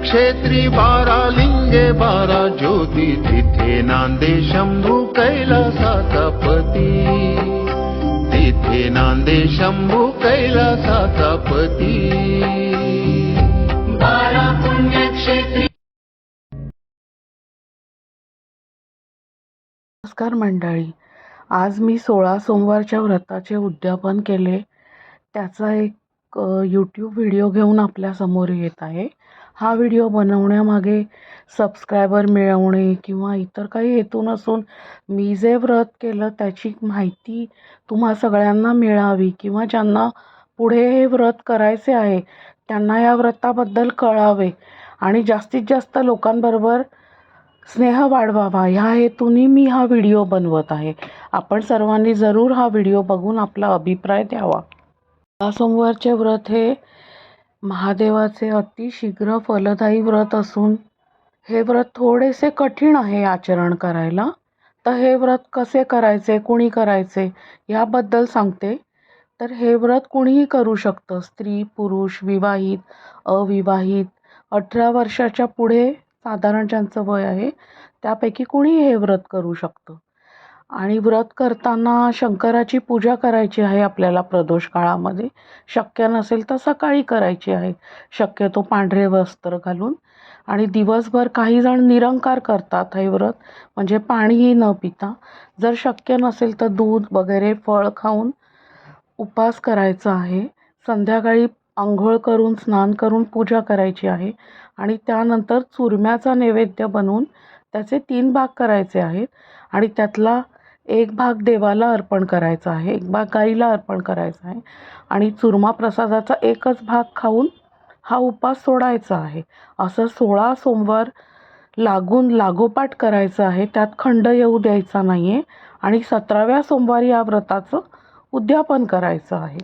पुण्यक्षेत्री 12 लिंगे 12 ज्योती, तिथे नांदे शंभू कैलासाचा पती, तिथे नांदे शंभू कैलासाचा पती. 12 पुण्यक्षेत्री. नमस्कार मंडळी, आज मी 16 सोमवारच्या व्रताचे उद्यापन केले, त्याचा एक यूट्यूब व्हिडिओ घेऊन आपल्यासमोर येत आहे. हा व्हिडिओ बनवण्यामागे सबस्क्रायबर मिळवणे किंवा इतर काही हेतू नसून मी जे व्रत केलं त्याची माहिती तुम्हा सगळ्यांना मिळावी किंवा ज्यांना पुढे हे व्रत करायचे आहे त्यांना या व्रताबद्दल कळावे आणि जास्तीत जास्त लोकांबरोबर स्नेह वाढवावा ह्या हेतूने मी हा व्हिडिओ बनवत आहे. आपण सर्वांनी जरूर हा व्हिडिओ बघून आपला अभिप्राय द्यावा. सोमवारचे व्रत हे महादेवाचे अतिशीघ्र फलदायी व्रत असून हे व्रत थोडेसे कठीण आहे आचरण करायला. तर हे व्रत कसे करायचे, कुणी करायचे याबद्दल सांगते. तर हे व्रत कुणीही करू शकतं, स्त्री, पुरुष, विवाहित, अविवाहित, 18 वर्षाच्या पुढे साधारण ज्यांचं वय आहे त्यापैकी कुणीही हे व्रत करू शकतं. आणि व्रत करताना शंकराची पूजा करायची आहे आपल्याला प्रदोष काळामध्ये. शक्य नसेल तर सकाळी करायची आहे, शक्यतो पांढरे वस्त्र घालून. आणि दिवसभर काही जण निरंकार करतात हे व्रत, म्हणजे पाणीही न पिता. जर शक्य नसेल तर दूध वगैरे फळ खाऊन उपवास करायचा आहे. संध्याकाळी अंघोळ करून स्नान करून पूजा करायची आहे आणि त्यानंतर चुरम्याचा नैवेद्य बनवून त्याचे 3 भाग करायचे आहेत आणि त्यातला एक भाग देवाला अर्पण करायचा आहे, एक भाग गाईला अर्पण करायचा आहे आणि चुरमा प्रसादाचा एकच भाग खाऊन हा उपवास सोडायचा आहे. असं 16 सोमवार लागोपाठ करायचं आहे, त्यात खंड येऊ द्यायचा नाही आहे आणि 17व्या सोमवारी या व्रताचं उद्यापन करायचं आहे.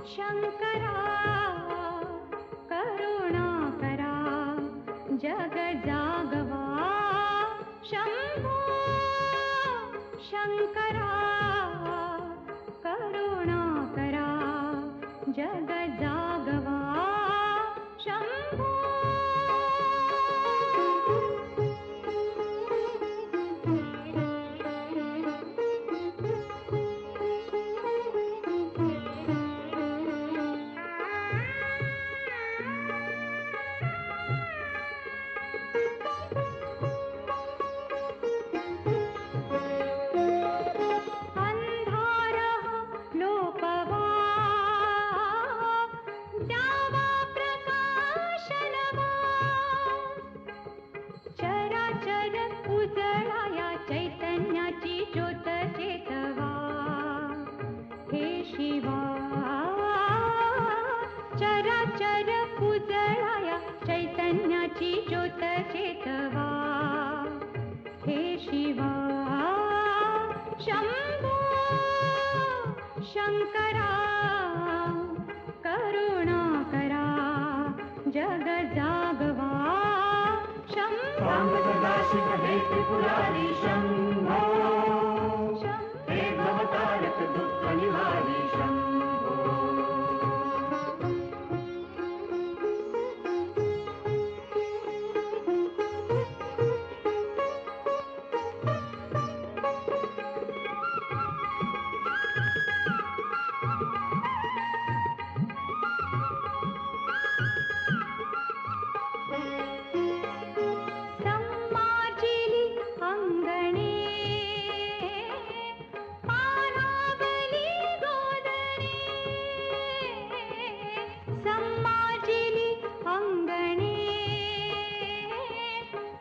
शंकरा करुणा करा जग जागवा. शंभो शंकरा करुणा करा जग जागवा. शंभो शिवा शंभो शंकरा करुणाकरा जग जागवा शंभो सदाशिव हे त्रिपुरारी शंभो हे भवतारक दुःख निवारी शंभो सम्मार्जिली अंगणे पानावली गोदणे सम्मार्जिली अंगणे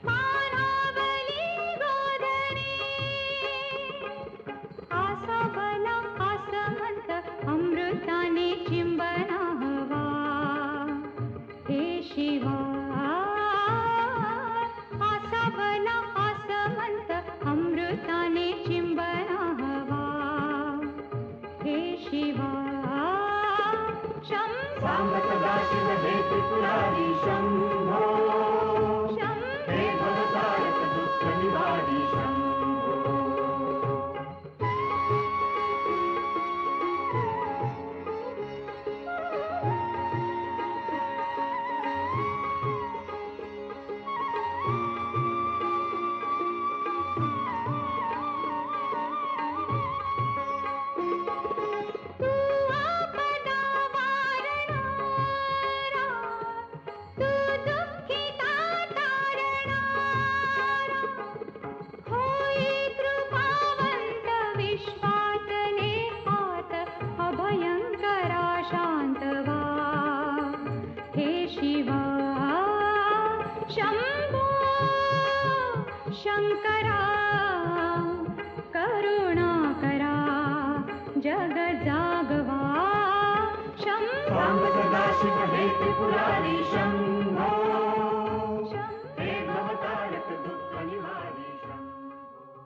पानावली गोदणे आसावला आसमंत अमृताने चिंबना हवा हे शिवा आसावला आसमंत अमृताने चिंबना हवा हे शिवा सांब सदाशिव हे त्रिपुरारी शंभो हे भवतारक दुःख निवारी शंभो तू आपदा वारणारा तू दुःखिता तारणारा होई कृपावंत विश्वातले आत अभयंकरा शांतवा हे शिवा शंभो शंकरा करुणाकरा जग जागवा शंभो सांब सदाशिव हे त्रिपुरारी शंभो हे भवतारक दुःख निवारी शंभो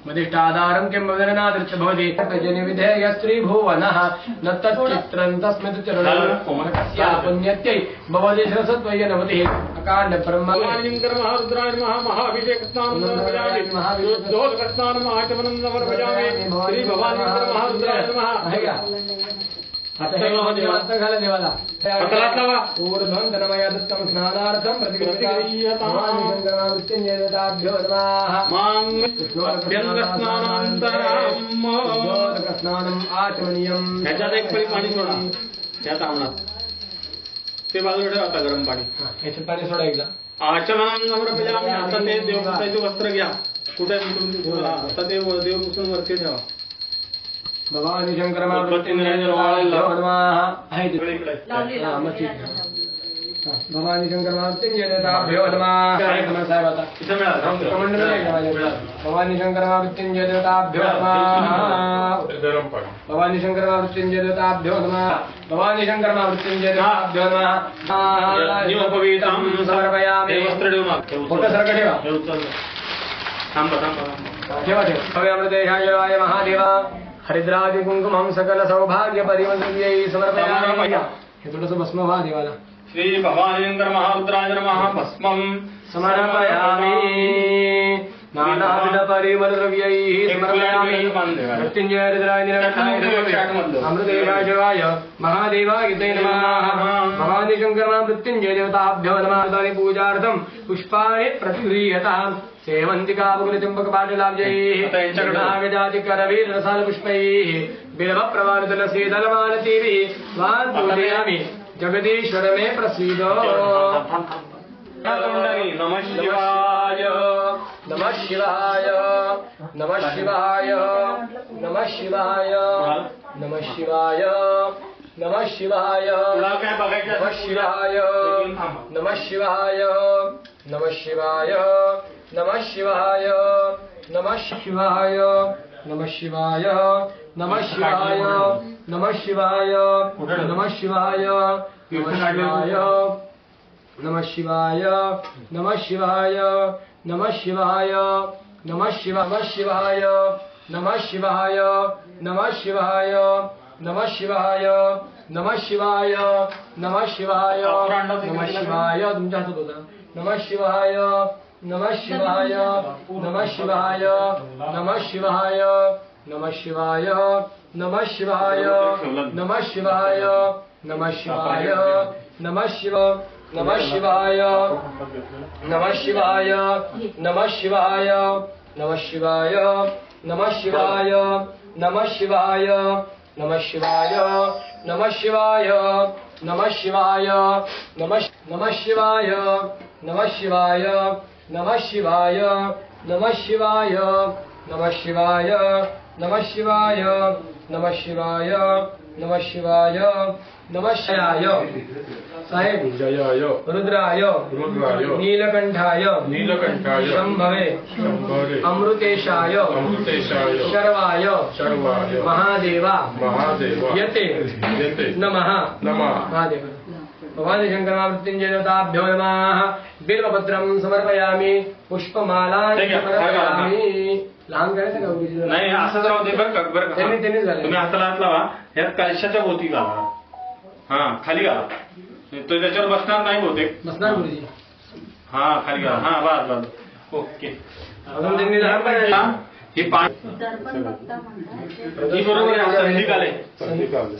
मदिष्टाधारं किं वदनादृच भवति तजनिविधेय स्त्रीभुवनः न तच्चित्रं तस्मिन् चरणस्य पुण्यत्यै भवति सरस्वत्वय नमति अकाण्ड ब्रह्म महारुद्राय नमः महाभिषेकस्नानं समर्पयामि महादोषकस्नानं महाचमनं समर्पयामि श्री भवानी महारुद्राय नमः देवाला हाताला लावा ऊर्ध्वं धनमया दत्तं स्नानार्थं प्रतिगृह्यताभ्यो नमः अभ्यङ्गस्नानान्तरं आचमनीयम् ह्याच्यात एक पळी पाणी सोडा त्या तामणात ते बाजूला ठेवा आता गरम पाणी ह्याच्यात पाणी सोडा एकदा आचमनं समर्पयामि आता ते देवपुसायचे वस्त्र घ्या कुठे आता ते देवपुसून वरती ठेवा भवानी शंकर भवानी शंकर मृत्युंजयताभ्यो नमः भवानी शंकर मृत्युंजयताभ्यो नमः भवानी शंकर मृत्युंजयताभ्यो नमः भवानी शंकर मृत्युंजयताभ्यो नमः समर्पयामि मोठं सरक ठेवा भव्यामृतेशाय महादेवा हरिद्रादि कुंकुमं सकल सौभाग्य परिमलयै समर्पयामि हे थोडंसं भस्म व्हा देवाला श्री भवानी शंकर महारुद्राय नमः भस्मं समर्पयामि नानाविध परिमलद्रव्यैः समर्पयामि मृत्युंजय रुद्राय निरक्षाय अमृतेशाय शिवाय महादेवाय ते नमः भवानी शंकर मृत्युंजय देवताभ्यो नमः पूजार्थं पुष्पाणि प्रतिगृह्यतां सेवन्तिकावकुलचुम्बकपाटलाब्जैः नागजातिकरवीररसालपुष्पैः बिल्वप्रवालतुलसीदलमालतीभिः स्वान् पूजयामि जगदीश्वर मे प्रसीद नमः शिवाय नमः शिवाय नमः शिवाय नमः शिवाय नमः शिवाय नमः शिवाय नमः शिवाय नमः शिवाय नमः शिवाय नमः शिवाय नमः शिवाय नमः शिवाय नमः शिवाय नमः शिवाय नमः शिवाय नमः शिवाय नमः शिवाय नमः शिवाय नमः शिवाय नमः शिवाय नमः शिवाय नमः शिवाय नमः शिवाय नमः शिवाय नमः शिवाय नमः शिवाय तुमच्या हातात होता नमः शिवाय नमः शिवाय नमः शिवाय नमः शिवाय नमः शिवाय नमः शिवाय नमः शिवाय नमः शिवाय नमः शिव नमः शिवाय नमः शिवाय नमः शिवाय नमः शिवाय नमः शिवाय नमः शिवाय नमः शिवाय नमः शिवाय नमः शिवाय नमः शिवाय नमः शिवाय नमः शिवाय नमः शिवाय नमः शिवाय नमः शिवाय नमः शिवाय नमः शिवाय नमः शिवाय साहेब जयाय रुद्राय रुद्राय नीलकंठाय नीलकंठाय शंभवे शंभरे अमृतेशाय अमृतेशाय शर्वाय शर्वाय महादेवा महादेव यते येते नमः नमः महादेव भवानी शंकर मृत्युंजय देवताभ्यो नमः बिल्वपत्रं समर्पयामि पुष्पमालां ठीक आहे, समर्पयामि लहान करायचं का उगीच? नाही असंच राहू दे बरं का त्यांनीच घालायचं. तुम्ही हाताला हात लावा यात कलशाच्या भोवती घाला हा खाली घाला तो त्याच्यावर बसणार नाही बहुतेक बसणार गुरुजी हा खाली घाला हा बस ओके अजून त्यांनी लहान करायचं. ही पाणी ही बरोबर आहे संधिकाल आहे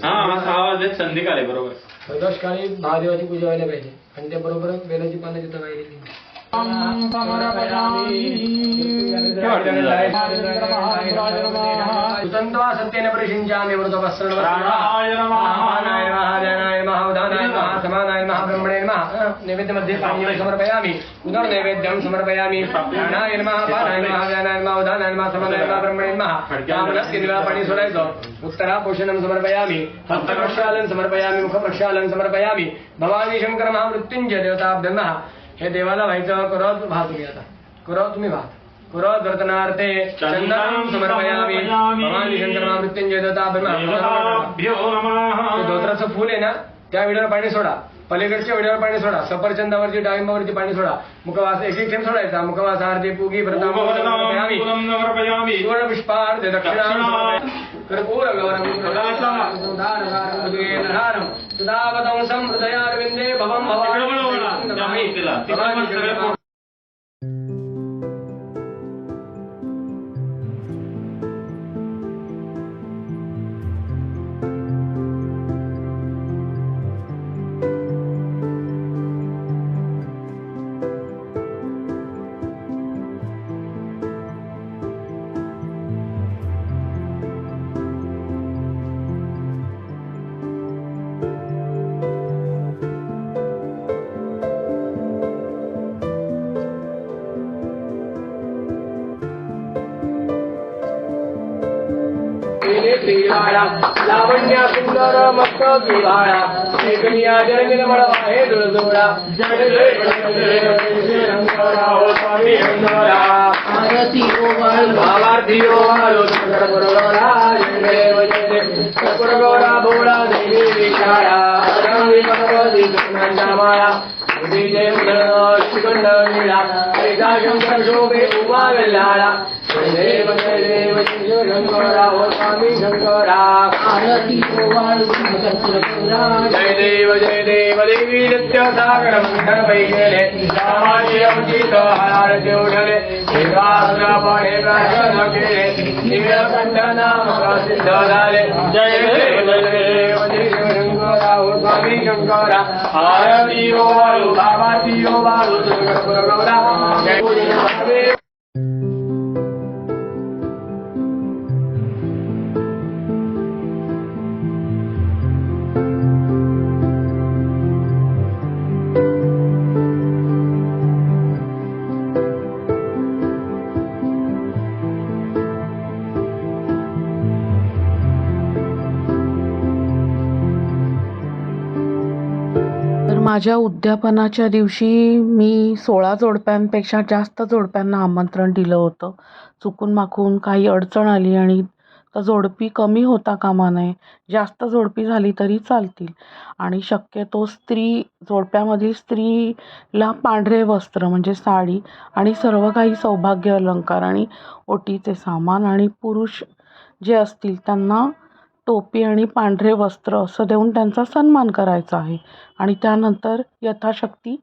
हा हा 6 वाजले संधिकाल आहे बरोबर प्रदोष काळी महादेवाची पूजा व्हायला पाहिजे आणि त्याबरोबरच बेलाची पानं तिथं वाहिलेली सुतंत्वा सत्येन परिषिञ्चामि वृतवस्त्रणाय नमः उदानाय नमः समानाय नमः ब्रह्मणे नमः नैवेद्यमध्ये पानीयं समर्पयामि उदरनैवेद्यं समर्पयामि प्राणाय नमः पानाय नमः व्यानाय नमः उदानाय नमः समानाय नमः ब्रह्मणे नमः कामनस्य निवा पाणी सोडायचं उत्तरापोषणं समर्पयामि हस्तप्रक्षालन समर्पयामि मुखप्रक्षालन समर्पयामि भवानी शंकर महामृत्युंजय देवताभ्यो नमः हे देवाला व्हायचं करत व्हा तुम्ही आता करत तुम्ही व्हा करत वर्तनार्थे चंदनं समर्पयामि भवानी शंकर महामृत्युंजय देवताभ्यो नमः धोत्राचं फुल आहे ना त्या विड्यावर पाणी सोडा पलीकडच्या विड्यावर पाणी सोडा सफरचंदावरची डाळिंबावरची पाणी सोडा मुखवास एक थेंब सोडायचा मुखवासार्थे पूगी प्रतापयामि सुवर्ण पुष्पार्थे दक्षिणा कर्पूर गौरम सुधावतं समृदयारविंदे भवं भवानी लावण्या सुंदर मस्त विवाळा शेकनिया जननिर्मळ आहे दुळदुळा जय जय स्वामी शंकरा आरती ओवाळू भावार्थी ओवाळू शंकर बरोबरा देव जय सकुरगोरा भोळा देवी विशाळा रंगी भगवती कृष्णांच्या माळा जय श्रीगंड लीळा हरिता शंकर शोभे उमा वेल्हाळा देव शंकरा हो स्वामी शंकरा आरती ओवाळू जय देव देवी नित्य सागर मंथन पैकेले रामाची अंकित आरती उठले शिवासनापणे प्राशन केले नीलकंठ नाम प्रसिद्ध झाले जय देव शंकरा हो स्वामी शंकरा आरती ओवाळू बाबाची ओवाळू गौरा जय महादेव तर माझ्या उद्यापनाच्या दिवशी मी 16 जोडप्यांपेक्षा जास्त जोडप्यांना आमंत्रण दिलं होतं. चुकून माकून काही अडचण आली आणि तर जोडपी कमी होता कामा नये. जास्त जोडपी झाली तरी चालतील आणि शक्यतो जोडप्यामधील स्त्रीला पांढरे वस्त्र म्हणजे साडी आणि सर्व काही सौभाग्य अलंकार आणि ओटीचे सामान आणि पुरुष जे असतील त्यांना टोपी आणि पांढरे वस्त्र असं देऊन त्यांचा सन्मान करायचा आहे आणि त्यानंतर यथाशक्ती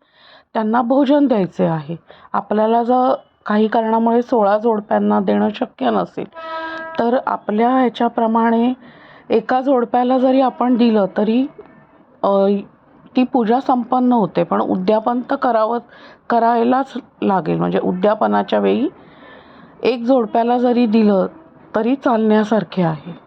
त्यांना भोजन द्यायचे आहे. आपल्याला जर काही कारणामुळे 16 जोडप्यांना देणं शक्य नसेल तर आपल्या ह्याच्याप्रमाणे एका जोडप्याला जरी आपण दिलं तरी ती पूजा संपन्न होते. पण उद्यापन तर करायलाच लागेल. म्हणजे उद्यापनाच्या वेळी एक जोडप्याला जरी दिलं तरी चालण्यासारखे आहे.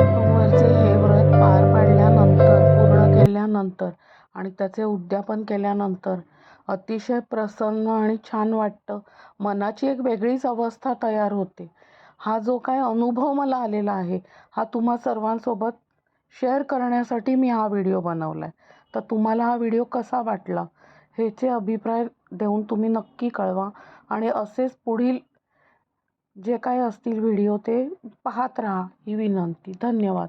सोमवारचे हे व्रत पार पाडल्यानंतर पूर्ण केल्यानंतर आणि त्याचे उद्यापन केल्यानंतर अतिशय प्रसन्न आणि छान वाटतं. मनाची एक वेगळीच अवस्था तयार होते. हा जो काय अनुभव मला आलेला आहे हा तुम्हा सर्वांसोबत शेअर करण्यासाठी मी हा व्हिडिओ बनवला आहे. तर तुम्हाला हा व्हिडिओ कसा वाटला ह्याचे अभिप्राय देऊन तुम्ही नक्की कळवा आणि असेच पुढील जे काय असतील व्हिडिओ ते पाहत राहा ही विनंती. धन्यवाद.